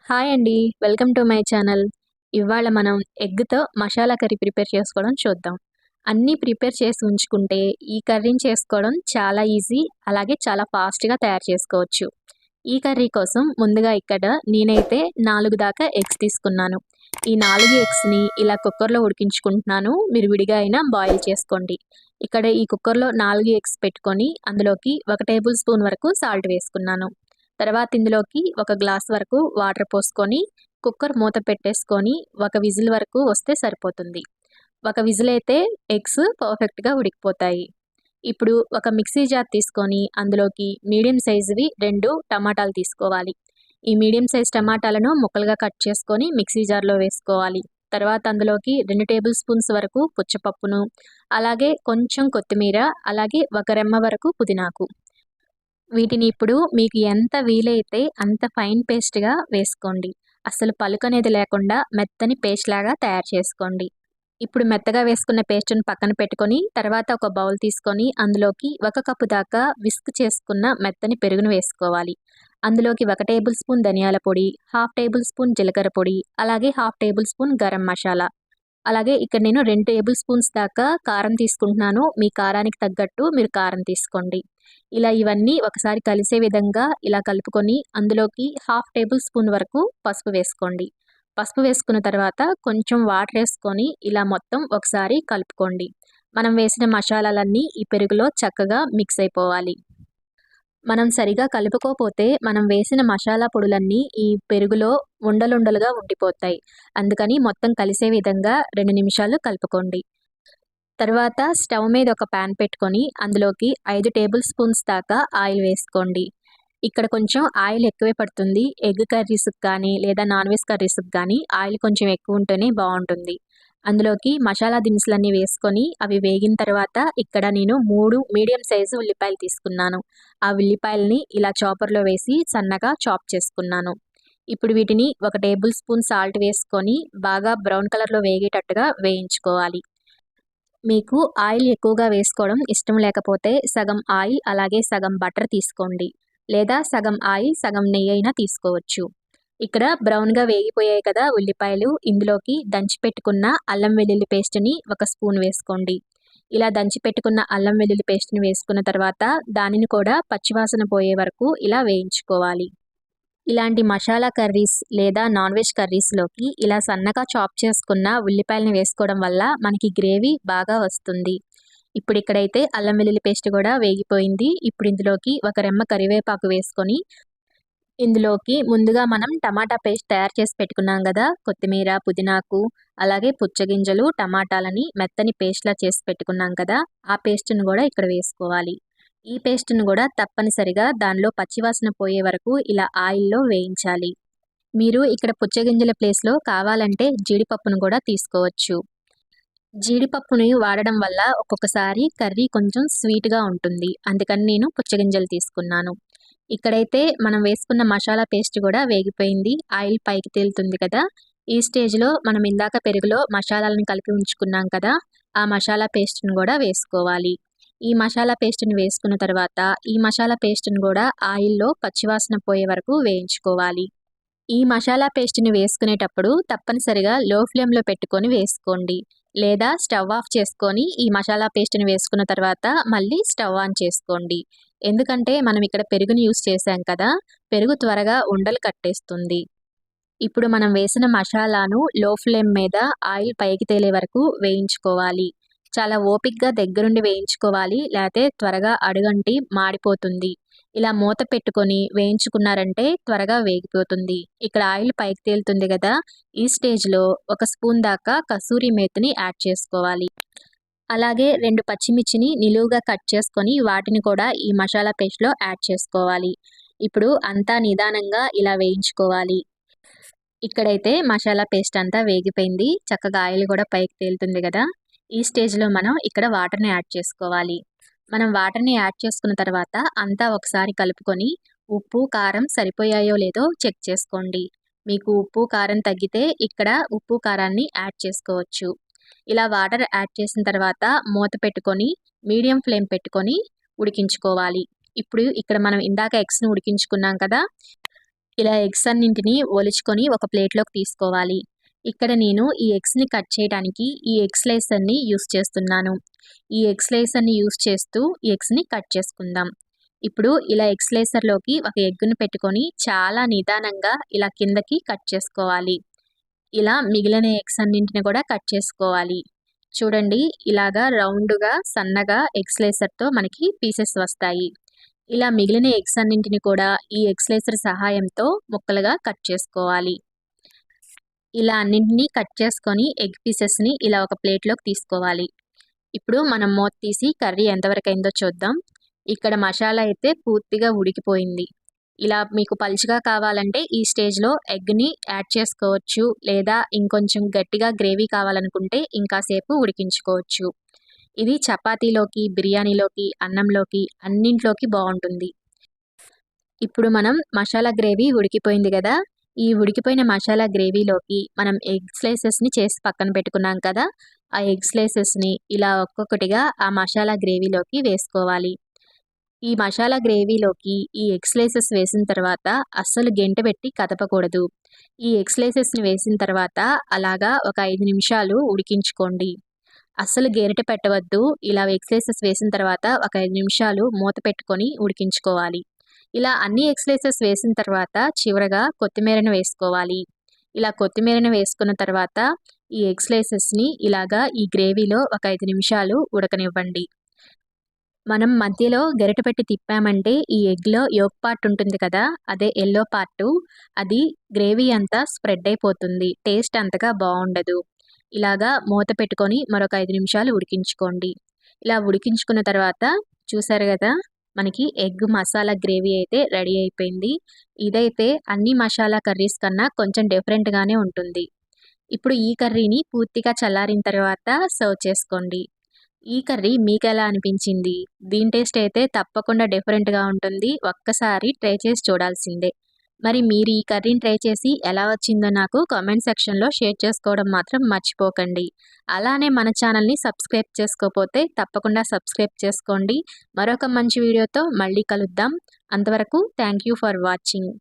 Hi అండి. Welcome to my channel. ఇవాళ మనం ఎగ్‌తో మసాలా కర్రీ ప్రిపేర్ చేసుకోవడం చూద్దాం. అన్నీ ప్రిపేర్ చేసి ఉంచుకుంటే ఈ కర్రీని చేసుకోవడం చాలా ఈజీ. అలాగే చాలా ఫాస్ట్‌గా తయారు చేసుకోవచ్చు. ఈ కర్రీ కోసం ముందుగా ఇక్కడ నేనైతే 4 దాకా ఎగ్స్ తీసుకున్నాను. ఈ 4 ఎగ్స్‌ని ఇలా కుక్కర్‌లో ఉడికించుకుంటున్నాను. మీరు విడిగా అయినా బాయిల్ చేసుకోండి. ఇక్కడ ఈ కుక్కర్‌లో 4 ఎగ్స్ పెట్టుకొని అందులోకి 1 టేబుల్ స్పూన్ వరకు సాల్ట్ వేసుకున్నాను. తర్వాత ఇందులోకి ఒక గ్లాస్ వరకు వాటర్ పోసుకొని కుక్కర్ మూత పెట్టేసుకొని ఒక విజిల్ వరకు వస్తే సరిపోతుంది. ఒక విజిల్ అయితే ఎగ్స్ పర్ఫెక్ట్‌గా ఉడికిపోతాయి. ఇప్పుడు ఒక మిక్సీ జార్ తీసుకొని అందులోకి మీడియం సైజువి 2 టమాటాలు తీసుకోవాలి. ఈ మీడియం సైజ్ టమాటాలను ముక్కలుగా కట్ చేసుకొని మిక్సీ జార్‌లో వేసుకోవాలి. తర్వాత అందులోకి 2 టేబుల్ స్పూన్స్ వరకు పుచ్చపప్పును, అలాగే కొంచెం కొత్తిమీర, అలాగే ఒక రెమ్మ వరకు పుదీనాకు. వీటిని ఇప్పుడు మీకు ఎంత వీలైతే అంత ఫైన్ పేస్ట్‌గా వేసుకోండి. అస్సలు పలుకనేది లేకుండా మెత్తని పేస్ట్ లాగా తయారు చేసుకోండి. ఇప్పుడు మెత్తగా వేసుకున్న పేస్ట్‌ని పక్కన పెట్టుకొని, తర్వాత ఒక బౌల్ తీసుకొని అందులోకి 1 కప్పు దాకా విస్క్ చేసుకున్న మెత్తని పెరుగును వేసుకోవాలి. అందులోకి 1 టేబుల్ స్పూన్ ధనియాల పొడి, హాఫ్ టేబుల్ స్పూన్ జీలకర్ర పొడి, అలాగే half table spoon garam masala. అలాగే ఇక్కడ నేను 2 టేబుల్ స్పూన్స్ దాకా కారం తీసుకుంటున్నాను. మీ కారానికి తగ్గట్టు మీరు కారం తీసుకోండి. ఇలా ఇవన్నీ ఒకసారి కలిసే విధంగా ఇలా కలుపుకొని అందులోకి హాఫ్ టేబుల్ స్పూన్ వరకు పసుపు వేసుకోండి. పసుపు వేసుకున్న తర్వాత కొంచెం వాటర్ వేసుకొని ఇలా మొత్తం ఒకసారి కలుపుకోండి. మనం వేసిన మసాలాలన్నీ ఈ పెరుగులో చక్కగా మిక్స్ అయిపోవాలి. మనం సరిగా కలుపుకోపోతే మనం వేసిన మసాలా పొడులన్నీ ఈ పెరుగులో ఉండలుండలుగా ఉండిపోతాయి. అందుకని మొత్తం కలిసే విధంగా 2 నిమిషాలు కలుపుకోండి. తర్వాత స్టవ్ మీద ఒక పాన్ పెట్టుకొని అందులోకి 5 టేబుల్ స్పూన్స్ దాకా ఆయిల్ వేసుకోండి. ఇక్కడ కొంచెం ఆయిల్ ఎక్కువే పడుతుంది. ఎగ్ కర్రీస్‌కి కానీ లేదా నాన్ వెజ్ కర్రీస్‌కి కానీ ఆయిల్ కొంచెం ఎక్కువ ఉంటేనే బావుంటుంది. అందులోకి మసాలా దినుసులన్నీ వేసుకొని అవి వేగిన తర్వాత ఇక్కడ నేను 3 మీడియం సైజు ఉల్లిపాయలు తీసుకున్నాను. ఆ ఉల్లిపాయలని ఇలా చాపర్‌లో వేసి సన్నగా చాప్ చేసుకున్నాను. ఇప్పుడు వీటిని 1 టేబుల్ స్పూన్ సాల్ట్ వేసుకొని బాగా బ్రౌన్ కలర్‌లో వేగేటట్టుగా వేయించుకోవాలి. మీకు ఆయిల్ ఎక్కువగా వేసుకోవడం ఇష్టం లేకపోతే సగం ఆయిల్ అలాగే సగం బటర్ తీసుకోండి. లేదా సగం ఆయిల్, సగం నెయ్యైనా తీసుకోవచ్చు. ఇక్కడ బ్రౌన్‌గా వేగిపోయాయి కదా ఉల్లిపాయలు. ఇందులోకి దంచి పెట్టుకున్న అల్లం వెల్లుల్లి పేస్ట్‌ని ఒక స్పూన్ వేసుకోండి. ఇలా దంచి పెట్టుకున్న అల్లం వెల్లుల్లి పేస్ట్‌ని వేసుకున్న తర్వాత దానిని కూడా పచ్చివాసన పోయే వరకు ఇలా వేయించుకోవాలి. ఇలాంటి మసాలా కర్రీస్ లేదా నాన్ వెజ్ కర్రీస్‌లోకి ఇలా సన్నగా చాప్ చేసుకున్న ఉల్లిపాయలను వేసుకోవడం వల్ల మనకి గ్రేవీ బాగా వస్తుంది. ఇప్పుడు ఇక్కడైతే అల్లం వెల్లుల్లి పేస్ట్ కూడా వేగిపోయింది. ఇప్పుడు ఇందులోకి ఒక రెమ్మ కరివేపాకు వేసుకొని ఇందులోకి ముందుగా మనం టమాటా పేస్ట్ తయారు చేసి పెట్టుకున్నాం గదా! కొత్తిమీర, పుదీనాకు, అలాగే పుచ్చగింజలు, టమాటాలని మెత్తని పేస్ట్‌లా చేసి పెట్టుకున్నాం కదా! ఆ పేస్ట్‌ని గూడా ఇక్కడ వేసుకోవాలి. ఈ పేస్ట్‌ని గూడా తప్పనిసరిగా దానిలో పచ్చివాసన పోయే వరకు ఇలా ఆయిల్‌లో వేయించాలి. మీరు ఇక్కడ పుచ్చగింజల ప్లేస్‌లో కావాలంటే జీడిపప్పును గూడా తీసుకోవచ్చు. జీడిపప్పుని వాడడం వల్ల ఒక్కొక్కసారి కర్రీ కొంచెం స్వీట్‌గా ఉంటుంది. అందుకని నేను పుచ్చగింజలు తీసుకున్నాను. ఇక్కడైతే మనం వేసుకున్న మసాలా పేస్ట్ కూడా వేగిపోయింది. ఆయిల్ పైకి తేలుతుంది కదా! ఈ స్టేజ్‌లో మనం ఇందాక పెరుగులో మసాలాలను కలిపి ఉంచుకున్నాం కదా! ఆ మసాలా పేస్ట్‌ని కూడా వేసుకోవాలి. ఈ మసాలా పేస్ట్‌ని వేసుకున్న తర్వాత ఈ మసాలా పేస్ట్‌ని కూడా ఆయిల్‌లో పచ్చివాసన పోయే వరకు వేయించుకోవాలి. ఈ మసాలా పేస్ట్‌ని వేసుకునేటప్పుడు తప్పనిసరిగా లో ఫ్లేమ్‌లో పెట్టుకొని వేసుకోండి. లేదా స్టవ్ ఆఫ్ చేసుకొని ఈ మసాలా పేస్ట్‌ని వేసుకున్న తర్వాత మళ్ళీ స్టవ్ ఆన్ చేసుకోండి. ఎందుకంటే మనం ఇక్కడ పెరుగుని యూజ్ చేశాం కదా! పెరుగు త్వరగా ఉండలు కట్టేస్తుంది. ఇప్పుడు మనం వేసిన మసాలాను లో ఫ్లేమ్ మీద ఆయిల్ పైకి తేలే వరకు వేయించుకోవాలి. చాలా ఓపికగా దగ్గరుండి వేయించుకోవాలి. లేతే త్వరగా అడుగంటి మాడిపోతుంది. ఇలా మూత పెట్టుకొని వేయించుకున్నారంటే త్వరగా వేగిపోతుంది. ఇక్కడ ఆయిల్ పైకి తేలుతుంది గదా! ఈ స్టేజ్‌లో ఒక స్పూన్ దాకా కసూరి మేతిని యాడ్ చేసుకోవాలి. అలాగే 2 పచ్చిమిర్చిని నిలువుగా కట్ చేసుకొని వాటిని కూడా ఈ మసాలా పేస్ట్‌లో యాడ్ చేసుకోవాలి. ఇప్పుడు అంతా నిదానంగా ఇలా వేయించుకోవాలి. ఇక్కడైతే మసాలా పేస్ట్ అంతా వేగిపోయింది. చక్కగా ఆయిల్ కూడా పైకి తేలుతుంది గదా! ఈ స్టేజ్‌లో మనం ఇక్కడ వాటర్‌ని యాడ్ చేసుకోవాలి. మనం వాటర్‌ని యాడ్ చేసుకున్న తర్వాత అంతా ఒకసారి కలుపుకొని ఉప్పు, కారం సరిపోయాయో లేదో చెక్ చేసుకోండి. మీకు ఉప్పు, కారం తగ్గితే ఇక్కడ ఉప్పు, కారాన్ని యాడ్ చేసుకోవచ్చు. ఇలా వాటర్ యాడ్ చేసిన తర్వాత మూత పెట్టుకొని మీడియం ఫ్లేమ్ పెట్టుకొని ఉడికించుకోవాలి. ఇప్పుడు ఇక్కడ మనం ఇందాక ఎగ్స్‌ని ఉడికించుకున్నాం కదా! ఇలా ఎగ్స్ అన్నింటినీ ఒలుచుకొని ఒక ప్లేట్లోకి తీసుకోవాలి. ఇక్కడ నేను ఈ ఎగ్స్ని కట్ చేయడానికి ఈ ఎగ్ స్లైసర్ని యూస్ చేస్తున్నాను. ఈ ఎగ్ స్లైసర్ని యూస్ చేస్తూ ఈ ఎగ్స్ని కట్ చేసుకుందాం. ఇప్పుడు ఇలా ఎగ్ స్లైసర్లోకి ఒక ఎగ్గును పెట్టుకొని చాలా నిదానంగా ఇలా కిందకి కట్ చేసుకోవాలి. ఇలా మిగిలిన ఎగ్స్ అన్నింటిని కూడా కట్ చేసుకోవాలి. చూడండి, ఇలాగా రౌండ్గా సన్నగా ఎగ్ స్లైసర్తో మనకి పీసెస్ వస్తాయి. ఇలా మిగిలిన ఎగ్స్ అన్నింటిని కూడా ఈ ఎగ్ స్లైసర్ సహాయంతో ముక్కలుగా కట్ చేసుకోవాలి. ఇలా అన్నింటినీ కట్ చేసుకొని ఎగ్ పీసెస్ని ఇలా ఒక ప్లేట్లోకి తీసుకోవాలి. ఇప్పుడు మనం మూత తీసి కర్రీ ఎంతవరకు అయిందో చూద్దాం. ఇక్కడ మసాలా అయితే పూర్తిగా ఉడికిపోయింది. ఇలా మీకు పలుచగా కావాలంటే ఈ స్టేజ్లో ఎగ్ని యాడ్ చేసుకోవచ్చు, లేదా ఇంకొంచెం గట్టిగా గ్రేవీ కావాలనుకుంటే ఇంకాసేపు ఉడికించుకోవచ్చు. ఇది చపాతీలోకి, బిర్యానీలోకి, అన్నంలోకి అన్నింట్లోకి బాగుంటుంది. ఇప్పుడు మనం మసాలా గ్రేవీ ఉడికిపోయింది కదా, ఈ ఉడికిపోయిన మసాలా గ్రేవీలోకి మనం ఎగ్ స్లైసెస్ని చేసి పక్కన పెట్టుకున్నాం కదా, ఆ ఎగ్ స్లైసెస్ని ఇలా ఒక్కొక్కటిగా ఆ మసాలా గ్రేవీలోకి వేసుకోవాలి. ఈ మసాలా గ్రేవీలోకి ఈ ఎగ్ స్లైసెస్ వేసిన తర్వాత అస్సలు గెంట పెట్టి కదపకూడదు. ఈ ఎగ్ స్లైసెస్ని వేసిన తర్వాత అలాగా ఒక 5 నిమిషాలు ఉడికించుకోండి. అస్సలు గెరిట పెట్టవద్దు. ఇలా ఎగ్ స్లైసెస్ వేసిన తర్వాత ఒక 5 నిమిషాలు మూత పెట్టుకొని ఉడికించుకోవాలి. ఇలా అన్ని ఎగ్ స్లైసెస్ వేసిన తర్వాత చివరగా కొత్తిమీరను వేసుకోవాలి. ఇలా కొత్తిమీరను వేసుకున్న తర్వాత ఈ ఎగ్ స్లైసెస్ని ఇలాగా ఈ గ్రేవీలో ఒక 5 నిమిషాలు ఉడకనివ్వండి. మనం మధ్యలో గరిటె పెట్టి తిప్పామంటే ఈ ఎగ్లో యోక్ పార్ట్ ఉంటుంది కదా, అదే ఎల్లో పార్టు, అది గ్రేవీ అంతా స్ప్రెడ్ అయిపోతుంది. టేస్ట్ అంతగా బాగుండదు. ఇలాగా మూత పెట్టుకొని మరొక 5 నిమిషాలు ఉడికించుకోండి. ఇలా ఉడికించుకున్న తర్వాత చూసారు కదా, మనకి ఎగ్ మసాలా గ్రేవీ అయితే రెడీ అయిపోయింది. ఇదైతే అన్ని మసాలా కర్రీస్ కన్నా కొంచెం డిఫరెంట్గానే ఉంటుంది. ఇప్పుడు ఈ కర్రీని పూర్తిగా చల్లారిన తర్వాత సర్వ్ చేసుకోండి. ఈ కర్రీ మీకు ఎలా అనిపించింది? దీని టేస్ట్ అయితే తప్పకుండా డిఫరెంట్గా ఉంటుంది. ఒక్కసారి ట్రై చేసి చూడాల్సిందే. మరి మీరు ఈ కర్రీని ట్రై చేసి ఎలా వచ్చిందో నాకు కామెంట్ సెక్షన్లో షేర్ చేసుకోవడం మాత్రం మర్చిపోకండి. అలానే మన ఛానల్ని సబ్స్క్రైబ్ చేసుకోకపోతే తప్పకుండా సబ్స్క్రైబ్ చేసుకోండి. మరొక మంచి వీడియోతో మళ్ళీ కలుద్దాం. అంతవరకు థ్యాంక్ యూ ఫర్ వాచింగ్.